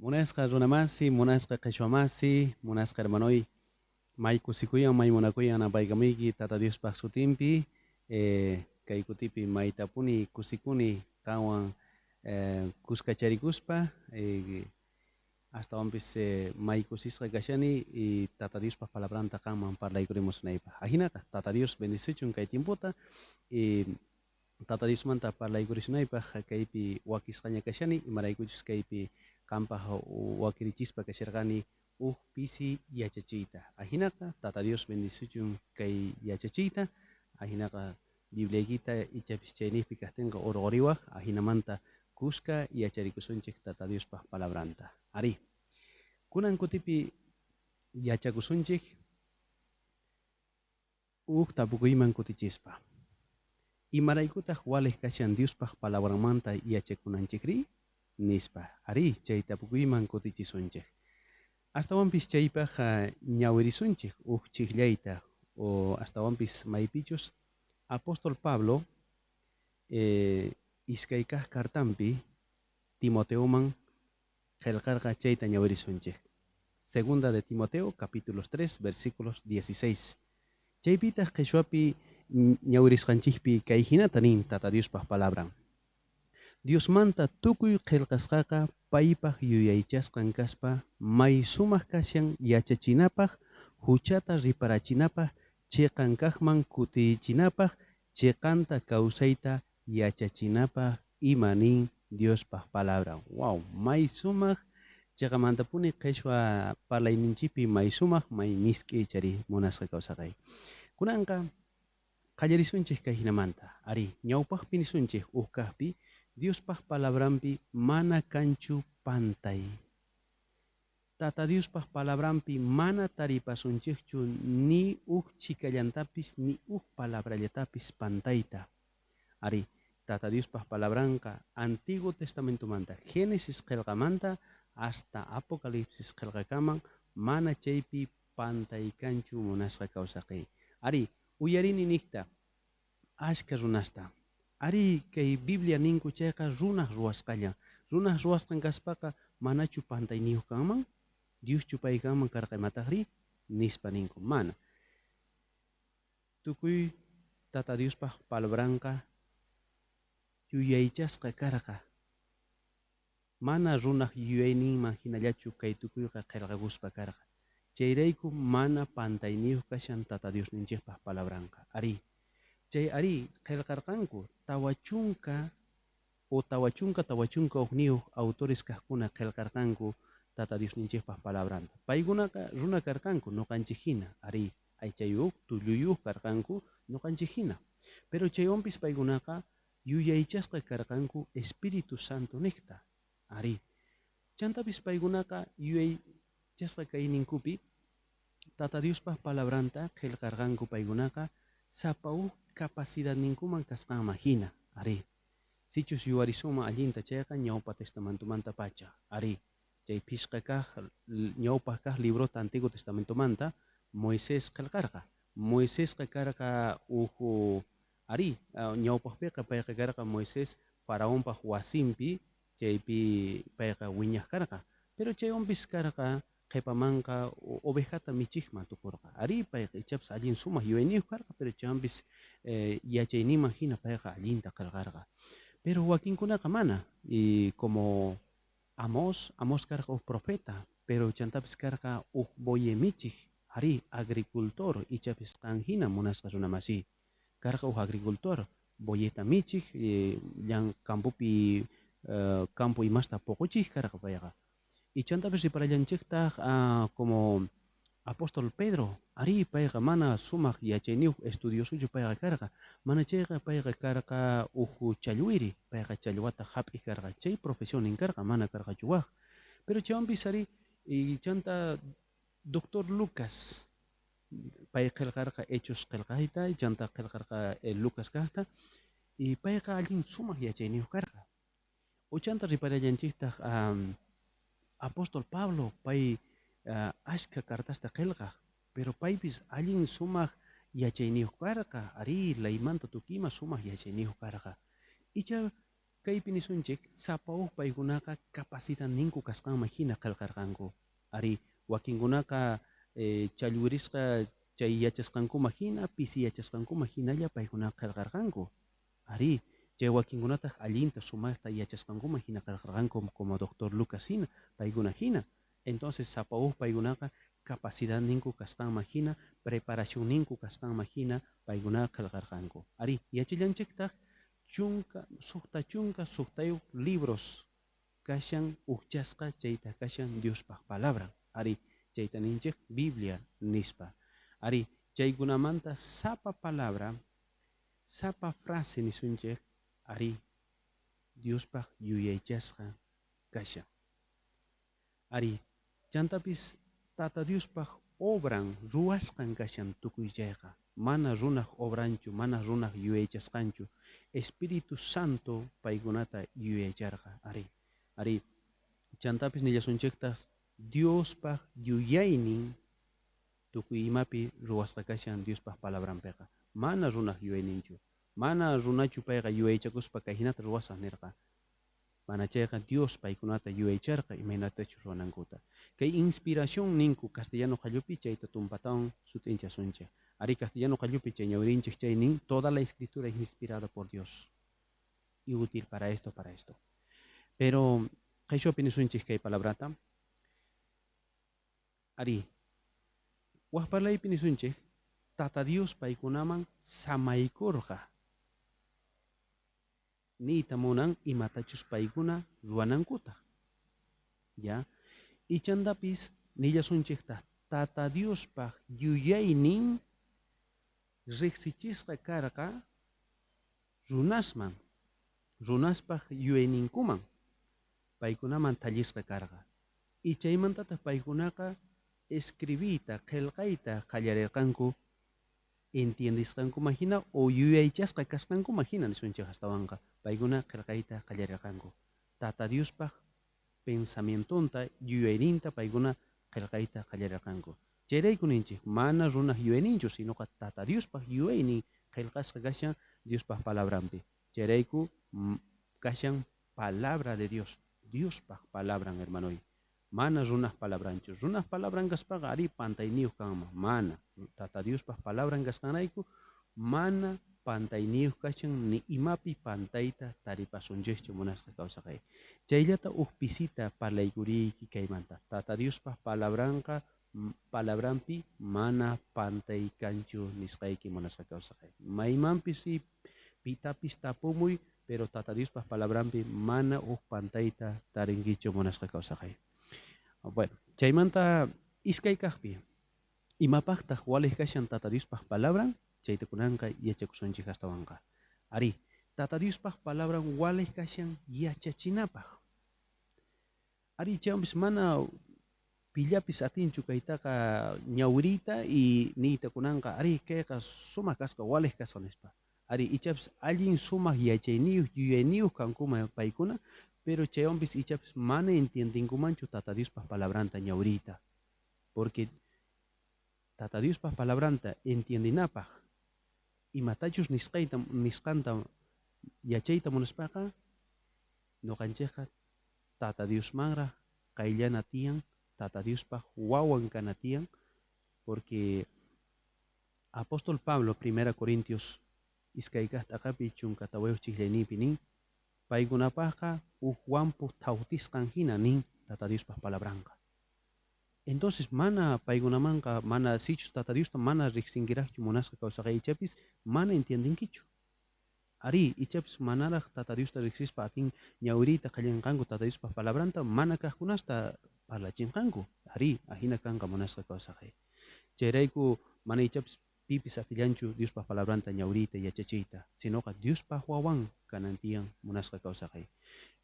Munasqa runamasi, munasqa qhichwamasi, munasqa hermanoy, may kusikuyan, may munakuyan apaykamuyki Tata Diospaq sutinpi, kay kutipi maytapuni kusikuni kawan kuskacharikuspa, hasta may kusisqa kashani y Tata Diospaq palabranta kanman parlaykurimosnaypaq. Ajinaqa Tata Dios bendicichun kay tiemputa y Tata Dios manta parlaykurisnaypaq kaypi wakisqaña kashani imaraykuchus kaypi qampaq wakirichispa kasharqani pisi yachachiyta. Ajinaqa Tata Dios bendicichun kay yachachiyta, ajinaqa Bibliaykita ichapis chayniypi kajtinqa urquriwaq, ajinamanta kuska yacharikusunchik Tata Diospaq palabranta. Ari, kunan kutipi yachakusunchik tapukuyman kutichispa. Imaraykutaq walik kashan Diospaq palabramanta yachakunanchikri? Nispa. Ari, chay tapukuyman kutichisunchik. Astawanpis chaypaq ñawirisunchik chiklayta o astawanpis maypichus Apóstol Pablo iskaykaq kartampi Timoteoman qillqarqa chayta ñawirisunchik. Segunda de Timoteo, capítulos 3, versículos 16. Chaypitaq qhichwapi ñawirisqanchikpi kay hinata nin Tata Diospaq palabran. Dios manta tukuy qillqasqaqa paypaq yuyaychasqan kaspa may sumaq kashan yachachinapaq, huchata riparachinapaq, chiqankaqman kutichinapaq, chiqanta kawsayta yachachinapaq imanin Diospaq palabra. Wow, may sumaq chiqamantapuni qhichwa parlayninchikpi may sumaq may misk'i chari munasqa kawsaqay. Kunanqa qallarisunchik kay hinamanta. Ari, ñawpaqpi nisunchik kaqpi Diospaq palabrampi mana kanchu pantay. Tata Diospaq palabrampi mana taripasunchikchu ni chikallantapis ni palabrallatapis pantayta. Ari, Tata Diospaq palabranqa Antiguo Testamento manta, Génesis qillqamanta hasta Apocalipsis qillqakaman mana chaypi pantay kanchu munasqa kawsaqay. Ari, uyarini nikta, ashka runasta. Ari kay Biblia ninku chayqa runaq ruwasqalla. Runaq ruwasqan kaspaqa manachu pantay niyuq kanman? Dios chupay kanman karqaymataqri? Nispa ninku, mana. Tukuy Tata Diospaq palabranqa yuyaychasqa karqa. Mana runaq yuyayninman hinallachu kay tukuyqa qillqakuspa karqa. Chayrayku mana pantay niyuq kashan Tata Dios ninchikpaq palabranqa. Ari. Chay ari qillqarqanku tawachunka uqniyuq autores kaqkuna qillqarqanku Tata Dios ninchikpaq palabranta. Paykunaqa runa karqanku nuqanchik hina. Ari, aychayuq, tulluyuq karqanku nuqanchik hina. Pero chaywanpis paykunaqa yuyaychasqa karqanku Espíritu Santo niqta. Ari, chantapis paykunaqa yuyaychasqa kayninkupi Tata Diospaq palabranta qillqarqanku paykunaqa sapau capacidad ninkuman kasqanman hina. Ari, sichus yuwarisuma allinta chayqa ñawpa testamento manta pacha. Ari, chay pishqa kaq ñawpa kaq librota Antiguo Testamento manta Moisés qillqarqa. Moisésqa karqa ari ñawpaqpiqa payqa karqa Moisés faraonpaq wasinpi chaypi payqa wiñaq karqa. Pero chaywanpis karqa qhipamanqa ovejata michiqman tukurqa. Ari payqa ichapas allin sumaq yuyayniyuq karqa, pero chaywanpis yachayninman hina payqa allinta qillqarqa. Pero wakinkunaqa mana, y como Amos karqa profeta, pero chantapis karqa boye michiq, ari agricultor ichapis qan hina munasqa runamasi. Karqa agricultor, boyeta michiq, llan campopi campo imasta poquchiq karqa payqa. Y chantapis riparallanchikta como Apóstol Pedro, ari payqa mana sumaq yachayniyuq estudiosuchu payqa karqa. Mana chayqa payqa karqa challwiri, payqa challwata hap'i karqa. Chay profesión nin karqa, mana karqachu waq. Pero chaywanpis ari chanta Doctor Lucas, pay qillqarqa Hechos qillqayta, y chanta qillqarqa Lucas kaqta, y payqa allin sumaq yachayniyuq karqa. O chanta riparallanchikta Apóstol Pablo, pay ashka cartasta qillqaq, pero paypis allin sumaq yachayniyuq karqa, ari laymanta tukima sumaq yachayniyuq karqa. Icha kaypi nisunchik sapawuq paykunaqa capacidad ninku kasqanman hina qillqarqanku. Ari wakinkunaqa challwirisqa chay yachasqankuma hina pisi yachasqankuma hinalla paykunaqa qillqarqanku. Ari chay wakinkunataq allinta sumaqta yachasqankuma hina qillqarqanku como doctor Lucas hina paykuna hina. Entonces sapawuq paykunaqa capacidad ninku kasqanman hina preparación ninku kasqanman hina paykunaqa qillqarqanku. Ari yachillanchiktaq chunka suqtayuq libros kashan ukchasqa chayta kashan Diospaq palabra. Ari chayta ninchik Biblia nispa. Ari chaykunamanta sapa palabra, sapa frase nisunchik ari Diospaq yuyaychasqa kashan. Ari chantapis tata Diospaq obran ruwasqan kashan tukuychayqa. Mana runaq obranchu, mana runaq yuyaychasqanchu. Espíritu Santo paykunata yuyaycharqa. Ari chantapis nillasunchiktas Diospaq yuyaynin tukuy imapi ruwasqa kashan Diospaq palabranpiqa. Mana runaq yuyayninchu. Mana runachu payqa yuyaychakuspa kay hinata ruwasaq nirqa. Mana chayqa Dios paykunata yuyaycharqa imaynatachu ruwanankuta. Kay inspiración ninku castellano qallupi chayta tumpatawan sutinchasunchik. Ari castellano qallupi chay ñawrinchik chay nin toda la escritura es inspirada por Dios y útil para esto, para esto. Pero qayshopi nisunchik kay palabrata. Ari waqparlaypi nisunchik tata Dios paykunaman samaykurqa. Niyta munan imatachus paykuna ruwanankuta. Ya. Y chandapis nillasunchikta tata Diospaq yuyaynin riqsichisqa karqa runasman, runaspaq yuyayninkuman paykunaman tallisqa karqa. Y chaymantataq paykunaqa escribita, qillqayta qallarirqanku entiendisqankuma hina o yuyaychasqa kasqankuma hina nisunchik hastawanqa. Paykuna qillqayta qallarirqanku. Tata Diospaq pensamientonta yuyayninta paykuna qillqayta qallarirqanku. Chayrayku ninchik mana runaq yuyayninchu sinoqa tata Diospaq yuyaynin qillqasqa kashan Diospaq palabranpi. Chayrayku kashan palabra de Dios. Diospaq palabran hermanoy. Mana runaq palabranchu. Runaq palabran kaspaqa ari pantayniyuq kanman. Mana. Tata Diospaq palabran kasqanayku mana pantayniyuq kashan ni imapi pantayta taripasunchikchu munasqa kawsaqay. Chayllata pisita parlaykuriyki kaymanta. Tata Diospaq palabranpi mana pantay kanchu nisqayki munasqa kawsaqay. Maymanpis pitapis tapumuy pero Tata Diospaq palabranpi mana pantayta tarinkichu munasqa kawsaqay. Bueno, chaymanta iskay kaqpi imapaqtaq waliq kashan Tata Diospaq palabran chayta kunanqa yachakusunchik hastawanqa. Ari Tata Diospaq palabran waliq kashan yachachinapaq. Ari chaywanpis mana pillapis atinchu kaytaqa ñawrita y niyta kunanqa ari kayqa sumaq kasqa waliq kasqa nispa. Ari ichapis allin sumaq yachayniyuq yuyayniyuq kankuma paykuna pero chaywanpis ichapis mana entiendinkumanchu Tata Diospaq palabranta ñawrita. Porque Tata Diospaq palabranta entiendinapaq imatachus nisqanta yachayta munaspaqa noqanchikqa Tata Diosmanraq qayllana tiyan, Tata Diospaq wawan kana tiyan, porque Apóstol Pablo 1 Corintios iskay kaqtaqapi chunka tawayuq chiklaynipi nin paykunapaqqa wampu tawtisqan hina nin Tata Diospaq palabranqa. Entonces mana paykunamanqa mana sichus Tata Diosta mana riqsinkiraqchu munasqa kawsaqay ichapis mana entiendinkichu. Ari ichapis manaraq Tata Diosta riqsispa atin ñawrita qallanqanku Tata Diospaq palabranta mana kaqkunasta parlachinqanku. Ari ahina kanqa munasqa kawsaqay. Chayrayku mana ichapis pipis atillanchu Diospaq palabranta ñawrita yachachiyta, sinoqa Diospaq wawan kanantiyan munasqa kawsaqay.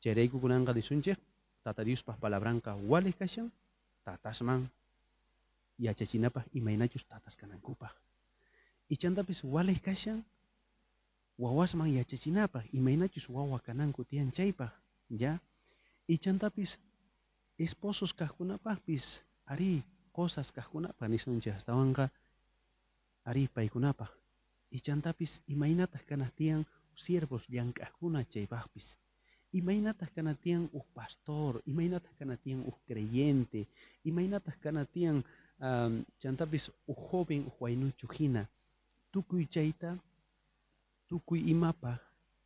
Chayrayku kunanqa nisunchik Tata Diospaq palabranqa waliq kashan tatasman yachachinapaq imaynachus tatas kanankupaq. Ichantapis waliq kashan wawasman yachachinapaq imaynachus wawa kananku tiyan chaypaq, ya. Ichantapis esposos kaqkunapaqpis ari cosas kaqkunapaq nisunchik hastawanqa ari paykunapaq. Ichantapis imaynataq kanaq tiyan siervos llank'aqkuna chaypaqpis. Imaynataq kanatian pastor, imaynataq kanatian creyente, imaynataq kanatian chantapis joven waynuchu hina, tukuy chayta, tukuy imapa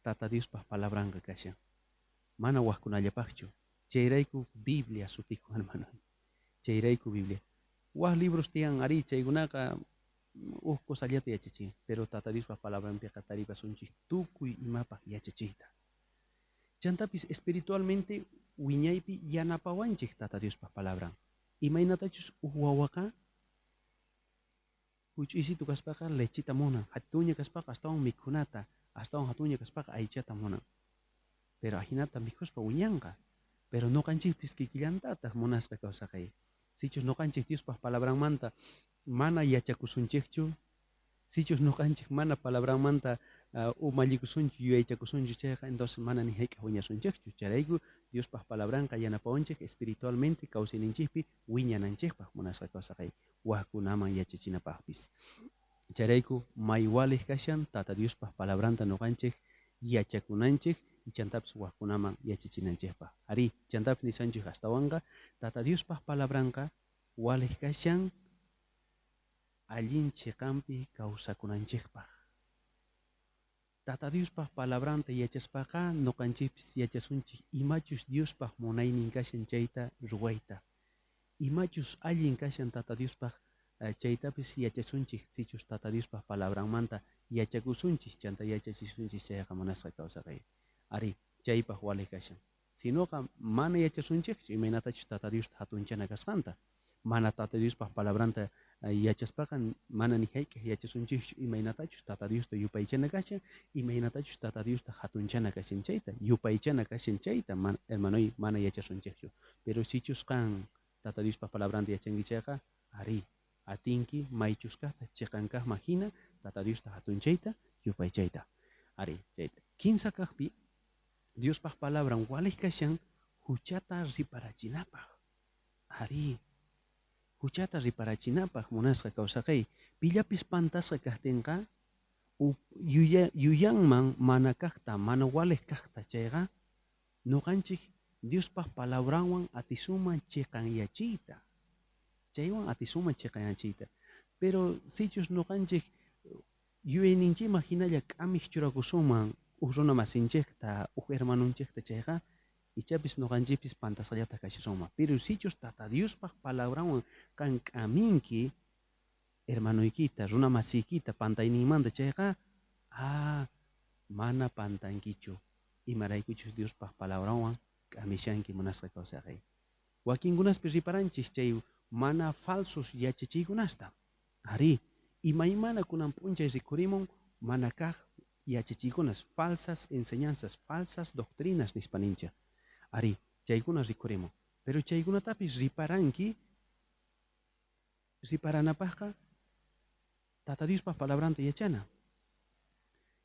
Tata Diospaq palabranqa kashan. Mana waqkunallapaqchu. Chayrayku Biblia sutiku hermano. Chayrayku Biblia. Waq libros tiyan ari chaykunaqa cosallata yachachin, pero Tata Diospaq palabranpiqa taripasunchik tukuy imapaq yachachiyta. Chantapis espiritualmente wiñaypi yanapawanchik Tata Diospaq palabran. Imaynatachus wawaqa huch'isitu kaspaqa lechita munan, hatuña kaspaqa astawan mikhunata, astawan hatuña kaspaqa aychata munan. Pero ahinata mikhuspa wiñanqa. Pero noqanchikpis kikillantataq munasqa kawsaqay. Sichus noqanchik Diospaq palabranmanta mana yachakusunchikchu, sichus noqanchik mana palabranmanta umallicusunchu yuyaychakusunchu chayqa, entonces mana ni hayk'aq wiñasunchikchu. Charayku Diospaq palabranqa yanapawanchik espiritualmente kawsayninchikpi wiñananchikpaq munasqa kawsaqay waqkunaman yachachinapaqpis. Charayku maywalej kashan Tata Diospaq palabranta noqanchik yachakunanchik y chantapis waqkunaman yachachinanchikpaq. Ari chantapis nisanchik astawanqa Tata Diospaq palabranqa walej kashan allin chiqampi kawsakunanchikpaq. Tata Diospaq palabranta yachaspaqa noqanchikpis yachasunchik imachus Diospaq munaynin kashan chayta ruwayta. Imachus allin kashan Tata Diospaq chaytapis yachasunchik sichus Tata Diospaq palabranmanta yachakusunchik chanta yachachisunchik chayqa munasqa kawsaqay. Ari chaypaq walej kashan. Sinoqa mana yachasunchik imaynatachus Tata Dios hatunchana kasqanta. Mana Tata Diospaq palabranta yachaspaqa mana ni hayk'aq yachasunchik imaynatachus Tata Diosta yupaychana kashan, imaynatachus Tata Diosta hatunchana kashan chayta, yupaychana kashan chayta hermanoy mana yachasunchikchu. Pero sichus kan Tata Diospaq palabranta yachankichayqa ari atinki maychuskaqta chiqankaqman hina Tata Diosta hatunchayta yupaychayta. Ari chayta. Kinsa kaqpi Diospaq palabran walej kashan huchata riparachinapaq. Ari huchata riparachinapaq munasqa kawsaqay. Pillapis pantasqa kaqtinqa yuyanman mana kaqta, mana walej kaqta chayqa noqanchik Diospaq palabranwan atisuman chiqanyachiyta. Chaywan atisuman chiqanyachiyta. Pero sichus noqanchik yuyayninchikman hinalla k'amik churakusunman runa masinchikta, hermanunchikta chayqa, ichapis noqanchikpis pantasqallata kashisunman. Pero sichus Tata Diospaq palabranwan kan k'aminki hermanoykita, runa masiykita pantayninmanta chayqa, mana pantankichu. Imaraykuchus Diospaq palabranwan k'amishanki munasqa kawsaqay. Wakinkunaspis riparanchik chay mana falsos yachachiykunasta. Ari, imaymana kunan p'unchay rikurimun mana kaq yachachiykunas, falsas enseñanzas, falsas doctrinas nispanincha. Ari, chaykunas rikurimun. Pero chaykunatapis riparanapaqqa Tata Diospaq palabranta yachana.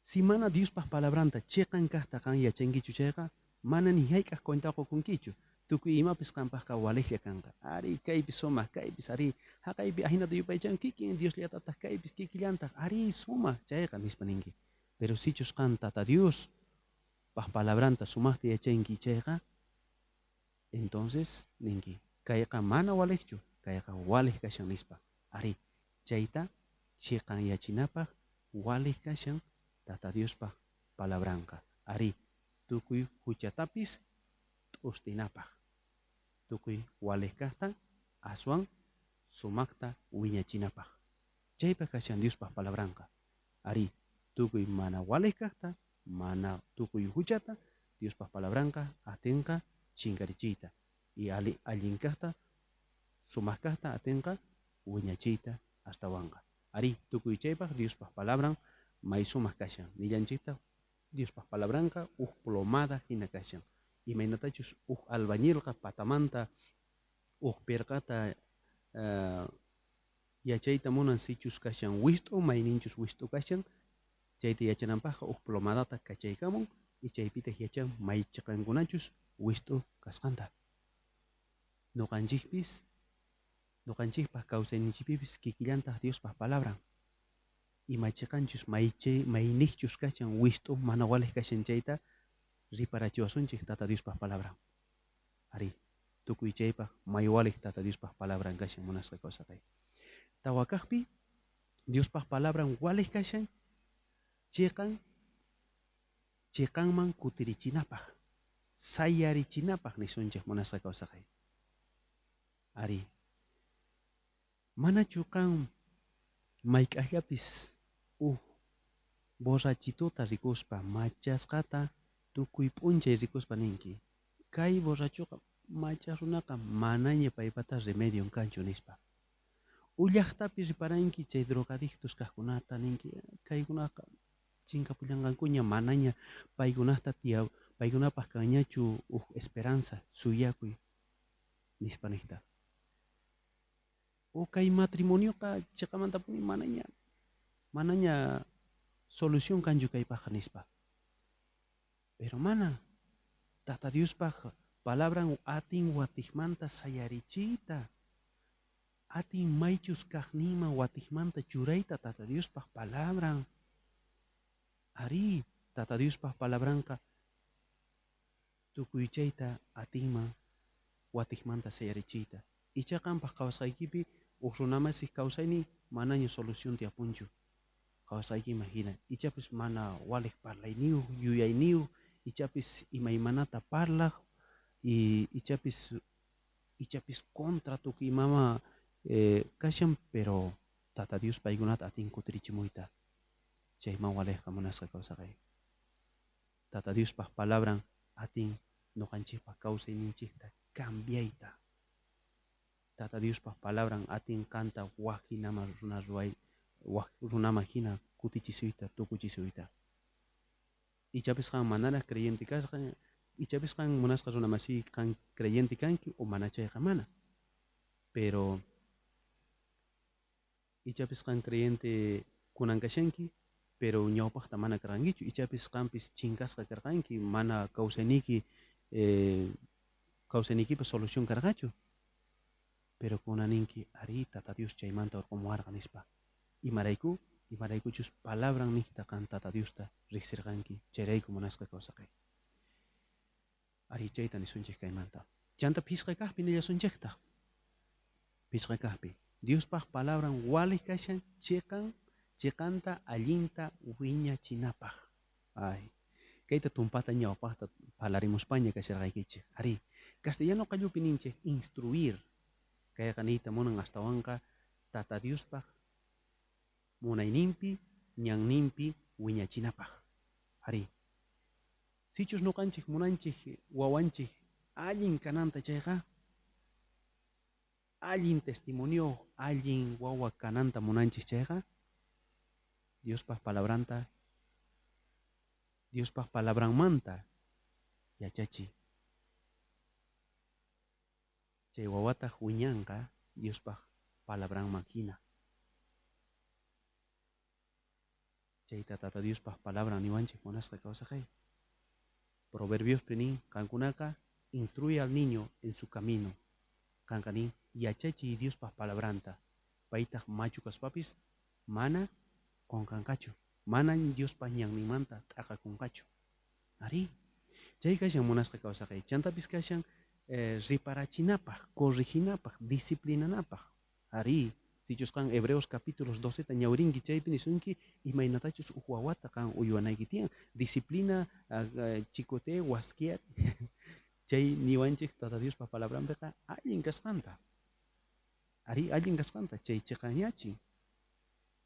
Si mana Diospaq palabranta chiqan kaqta kan yachankichu chayqa, mana ni hayk'aq cuentaqa kunkichu. Tukuy imapis qampaqqa walejlla kanqa. Ari kaypis sumaq, kaypis ari haqaypi ahinata yupaychan kikin Diosllatataq kaypis kikillantaq ari sumaq chayqa nispaninki. Pero sichus kan Tata Dios paq palabranta sumaqta yachanki chayqa, entonces ninki kayqa mana walejchu, kayqa walej kashan nispa. Ari chayta chiqan yachinapaq walej kashan Tata Diospaq palabranqa. Ari tukuy huchatapis t'ustinapaq. Tukuy walej kaqta aswan sumaqta wiñachinapaq. Chaypaq kashan Diospaq palabranqa. Ari tukuy mana walej kaqta, mana tukuy huchata Diospaq palabranqa atinqa chinkarichiyta. Y allin kaqta, sumaq kaqta atinqa wiñachiyta astawanqa. Ari tukuy chaypaq Diospaq palabran may sumaq kashan. Nillanchikta Diospaq palabranqa plomada hina kashan. Imaynatachus albañilqa patamanta pirqata yachayta munan sichus kashan wist'u mayninchus wist'u kashan chayta yachananpaqqa plomadata kachaykamun y chaypita yachan may chiqankunachus wist'u kasqanta. Noqanchikpaq kawsayninchikpipis kikillantaq Diospaq palabran. Imachiqanchus maynichus kashan wist'u mana walej kashan chayta riparachiwasunchik Tata Diospa palabra. Ari, tukuy chaypaq maywalik Tata Diospa palabra kashan munasqa kawsaqay. Tawakaqpi Diospa palabra walik kashan chiqanman kutirichinapaq, sayarichinapaq nisunchik munasqa kawsaqay. Ari, manachu kan mayk'aqllapis borrachituta rikuspa machasqata tukuy p'unchay rikuspa ninki kay borrachuqa machas runaqa manaña paypata remedio kanchu nispa. Ullaqtapi riparanki chay drogadictos kaqkunata ninki kaykunaqa chinkapullanqankuña manaña paykunata paykunapaq kanñachu esperanza suyakuy nispa niqta. O kay matrimonioqa chiqamantapuni manaña solución kanchu kaypaq nispa. Pero mana Tata Diospaq palabran atin watijmanta sayarichita. Atin maychus kaqninman watijmanta churayta Tata Diospaq palabran. Ari Tata Diospaq palabranqa tukuychayta atinman watijmanta sayarichita. Ichaqanpaq kawsaykipi runamasiq kawsayni manaña solución tiyapunchu. Kawsayki imagina. Ichapis mana walik parlayniyuq, yuyayniyuq, ichapis imaymanata parlaq, ichapis contra tukuy mama kashan, pero Tata Dios paykunata atin kutirichimuyta. Chayman walejqa munasqa kawsaqay. Tata Diospaq palabran atin noqanchikpaq kawsayninchikta cambiayta. Tata Diospaq palabran atin kanta waqhinaman runaman hina kutichisuyta, tukuchisuyta. Ichapis kan manara creyente kasqa, ichapis kan munasqa runamasi kan creyente kanki o manachayqa mana. Pero ichapis kan creyente kunan kashanki, pero ñawpaqta mana karqankichu. Ichapis kanpis chinkasqa karqanki, mana kawsaynikipa solución karqachu. Pero kunaninki ari Tata Dios chaymanta urqumuwarqa nispa. Imaraykuchus palabran niqta kan Tata Diosta riqsirqanki, chayrayku munasqa kawsaqay. Ari chayta nisunchik kaymanta. Chanta pisqa kaqpi nillasunchikta. Pisqa kaqpi. Diospaq palabran walik kashan chiqanta allinta wiñachinapaq. Ay, kayta tumpata ñawpaqta palarimuspaña kasharqaykichik. Ari, castellano qallupi ninchik instruir. Kayqa niyta munan astawanqa Tata Diospaq munayninpi, ñanninpi wiñachinapaq. Ari, sichus nuqanchik munanchik wawanchik allin kananta chayqa, allin testimonio, allin wawa kananta munanchik chayqa, Diospaq palabranmanta yachachi. Chay wawata wiñanqa Diospaq palabranman hina. Chayta Tata Diospaq palabran niwanchik munasqa kawsaqay. Proverbios pinin kankunaqa instruye al niño en su camino. Kankanin yachachi Diospaq palabranta. Paytaq machu kaspapis mana konkankachu. Mana Diospaq ñanninmanta t'aqakunkachu. Ari, chay kashan munasqa kawsaqay. Chantapis kashan riparachinapaq, corriginapaq, disciplinanapaq. Ari, sichus kan Hebreos capítulos 12 ñawrinki chaypi nisunki imaynatachus wawata kan uywanayki tiyan. Disciplina chikote wasquiat. Chay niwanchik Tata Diospaq palabranpiqa allin kasqanta. Ari allin kasqanta chay chiqañachin.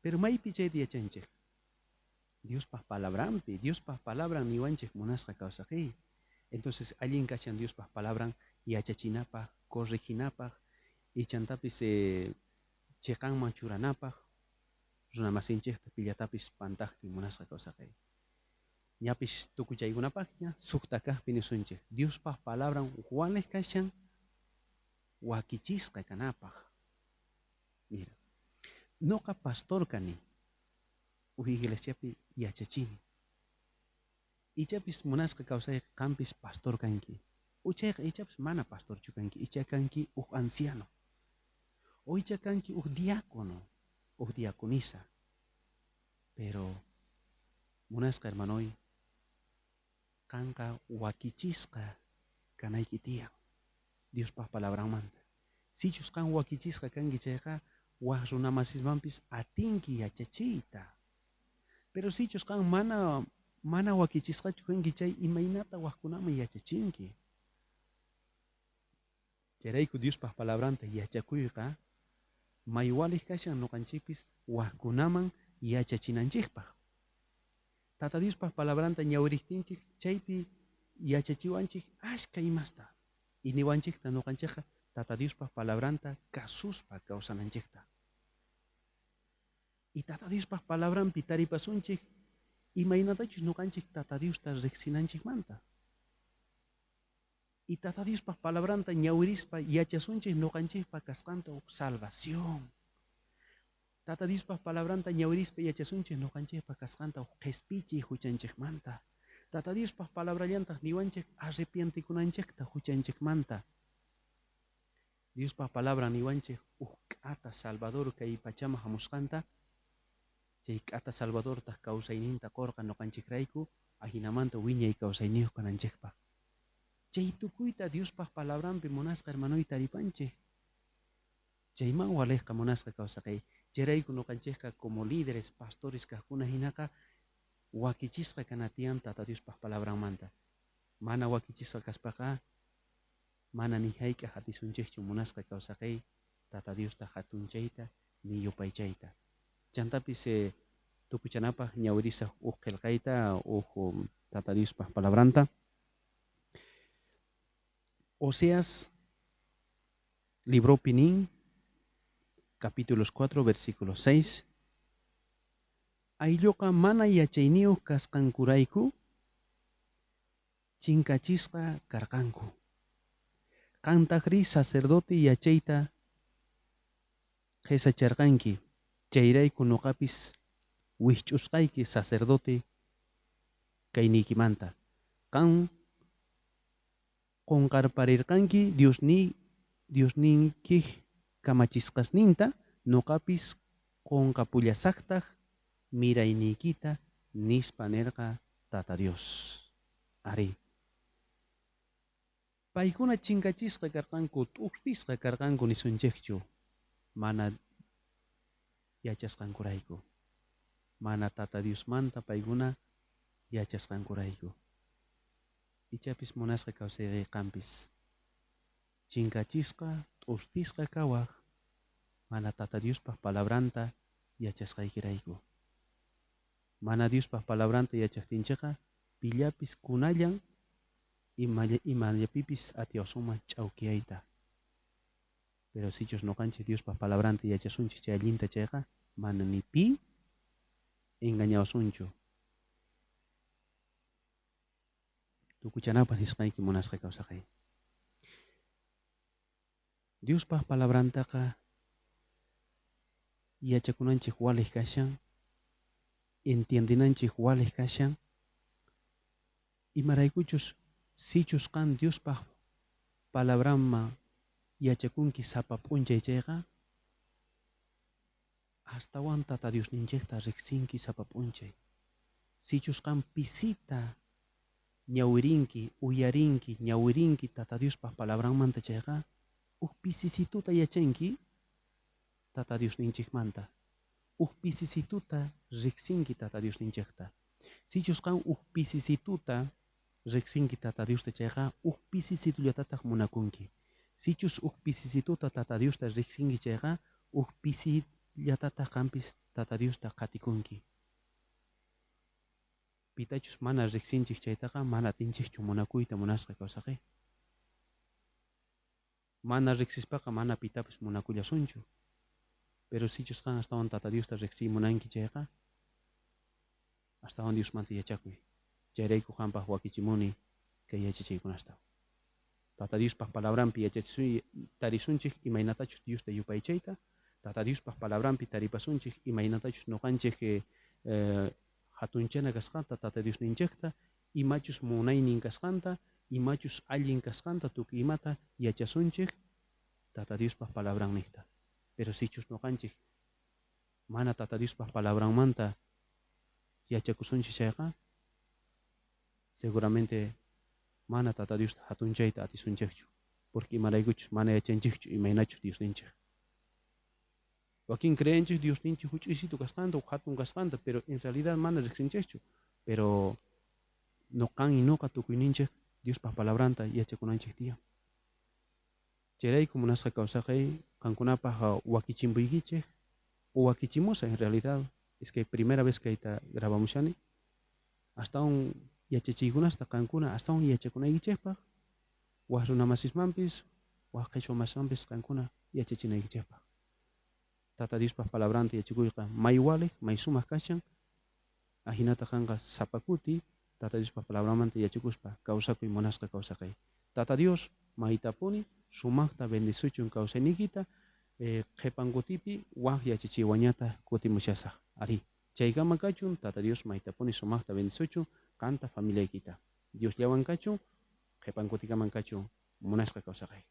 Pero maypi chayta yachanchik. Diospaq palabranpi, Diospaq palabran niwanchik munasqa kawsaqay. Entonces allin kashan Diospaq palabran yachachinapaq, corriginapaq, ichantapis chiqanman churanapaq, runamasinchikta pillatapis pantaqtin munasqa kawsaqay. Ñapis tukuchaykunapaqña suqta kaqpi nisunchik. Diospaq palabran walik kashan wakichisqa kanapaq. Mira, noqa pastor kani, iglesiapi yachachini. Ichapis munasqa kawsay qampis pastor kanki. Uchayqa ichapis mana pastor chukanki, icha kanki anciano. O icha kanki diácono, diaconisa. Pero munasqa hermanoy, kanka wakichisqa kanayki tiyan Diospaq palabranmanta. Sichus kan wakichisqa kanki chayqa waq runamasismanpis atinki yachachiyta. Pero sichus kan mana wakichisqachu kanki chay imaynata waqkunaman yachachinki. Chayrayku Diospaq palabranta yachakuyqa mayuwalih kashan nuqanchikpis waqkunaman yachachinanchikpaq. Tata Diospaq palabranta ñawiriktinchik chaypi yachachiwanchik ashka imasta. Y niwanchikta nuqanchikqa Tata Diospaq palabranta kasuspa kawsananchikta. Y Tata Diospaq palabranpi taripasunchik imaynatachus nuqanchik Tata Diosta riqsinanchikmanta. Y Tata Diospaq palabranta ñawirispa yachasunchik nuqanchikpa kasqanta uk salvación. Tata Diospaq palabranta ñawirispa yachasunchik nuqanchikpa kasqanta uk qespichi huchanchikmanta. Tata Diospaq palabrallantaq niwanchik arrepientikunanchikta huchanchikmanta. Diospaq palabra niwanchik uk k'ata Salvador kay pachama hamusqanta chay k'ata Salvadortaq kawsayninta qorqa nuqanchikrayku ahinamanta wiñay kawsayniyuq kananchikpaq. Chay tukuyta Diospaq palabranpi munasqa hermanoy taripanchik. Chayman walejqa munasqa kawsaqay. Chayrayku nuqanchikqa como líderes, pastores kaqkuna hinaqa wakichisqa kanatiyan Tata Diospaq palabranmanta. Mana wakichisqa kaspaqa mana ni hayqa hatisunchikchu munasqa kawsaqay Tata Diosta hatunchayta ni yupaychayta. Chantapis tukuchanapaq ñawirisaq uk qillqayta uk Tata Diospaq palabranta. Oseas libro Pinin capítulos 4 versículo 6. Aylloqa mana yachayniyuq kasqankurayku chinkachisqa karqanku. Qantaqri sacerdote yachayta qesacharqanki. Chayrayku nuqapis wihch'usqayki sacerdote kayniykimanta. Qan qonqarparirqanki Diosninkij kamachisqasninta nuqapis qonqapullasaqtaq mirayniykita nispa nirqa Tata Dios. Ari. Paykuna chinkachisqa karqanku, t'ustisqa karqanku nisunchikchu. Mana yachasqankurayku. Mana Tata Diosmanta paykuna yachasqankurayku. Ichapis munasqa kawsayqanpis. Chinkachisqa, t'ustisqa kawaq, mana Tata Diospaq palabranta yachasqaykirayku. Mana Diospaq palabranta yachaqtinchiqa pillapis kunallan imayapipis atiyawsunman ch'awkiyayta. Pero sichus nuqanchik Diospaq palabranta yachasunchik chay allinta chayqa mana ni pi engañawsunchu. Tukuchanapaq nisqayki munasqa kawsaqay. Diospaq palabrantaqa yachakunanchik walij kashan, entiendinanchik walij kashan, imaraykuchus sichus qan Diospaq palabranman yachakunki sapa p'unchay chayqa, astawan Tata Diosninchikta riqsinki sapa p'unchay. Sichus qan pisita ñawirinki, uyarinki, ñawirinki Tata Diospaq palabranmanta chayqa, uk pisisituta yachanki Tata Diosninchikmanta. Uk pisisituta riqsinki Tata Diosninchikta. Sichus qan uk pisisituta riqsinki Tata Diosta chayqa, uk pisisitullataq munakunki. Sichus uk pisisituta Tata Diosta riqsinki chayqa, uk pisillataq qampis Tata Diosta qatikunki. Pitachus mana riqsinchik chaytaqa mana atinchikchu munakuyta munasqa kawsaqay. Mana riqsispaqa mana pitapis munakullasunchu. Pero sichus qan astawan Tata Diosta riqsiy munanki chayqa, astawan Diosmanta yachakuy. Chayrayku qampaq wakichimuni kay yachachaykunasta. Tata Diospaq palabranpi tarisunchik imaynatachus Diosta yupaychayta. Tata Diospaq palabranpi taripasunchik imaynatachus nuqanchik hatunchana kasqanta Tata Diosninchikta, imachus munaynin kasqanta, imachus allin kasqanta tukuy imata yachasunchik Tata Diospaq palabran niqta. Pero sichus nuqanchik mana Tata Diospaq palabranmanta yachakusunchik chayqa, seguramente mana tata Dios hatunchayta atisunchikchu, porque imaraykuchus mana yachanchikchu imaynachu Dios ninchik. Wakin creenchik Dios ninchik huch'isitu kasqanta o hatun kasqanta, pero en realidad mana riqsinchikchu. Pero no kan y noqa tukuyninchik Dios pa palabranta yachakunanchik tiyan. Chayrayku munasqa kawsaqay qankunapaq wakichimbuykichik o wakichimusa en realidad. Es que primera vez que ahorita grabamushani, hasta un yachachiykunasta qankuna hasta un yachakunaykichikpaq waq runamasismanpis waq qhichwamasmanpis qankuna yachachinaykichikpaq. Tata Diospaq palabranta yachakuyqa may walik may sumaq kashan, ahinata qanqa sapakuti Tata Diospaq palabramanta yachakuspa kawsakuy munasqa kawsaqay. Tata Dios maytapuni sumaqta bendisuchun kawsaynikita, qhipankutipi waq yachachiwañata kutimushasaq ari. Chaykama kachun Tata Dios maytapuni sumaqta bendisuchun qanta familiaykita. Dios llawan kachun qhipankutikaman kachun munasqa kawsaqay.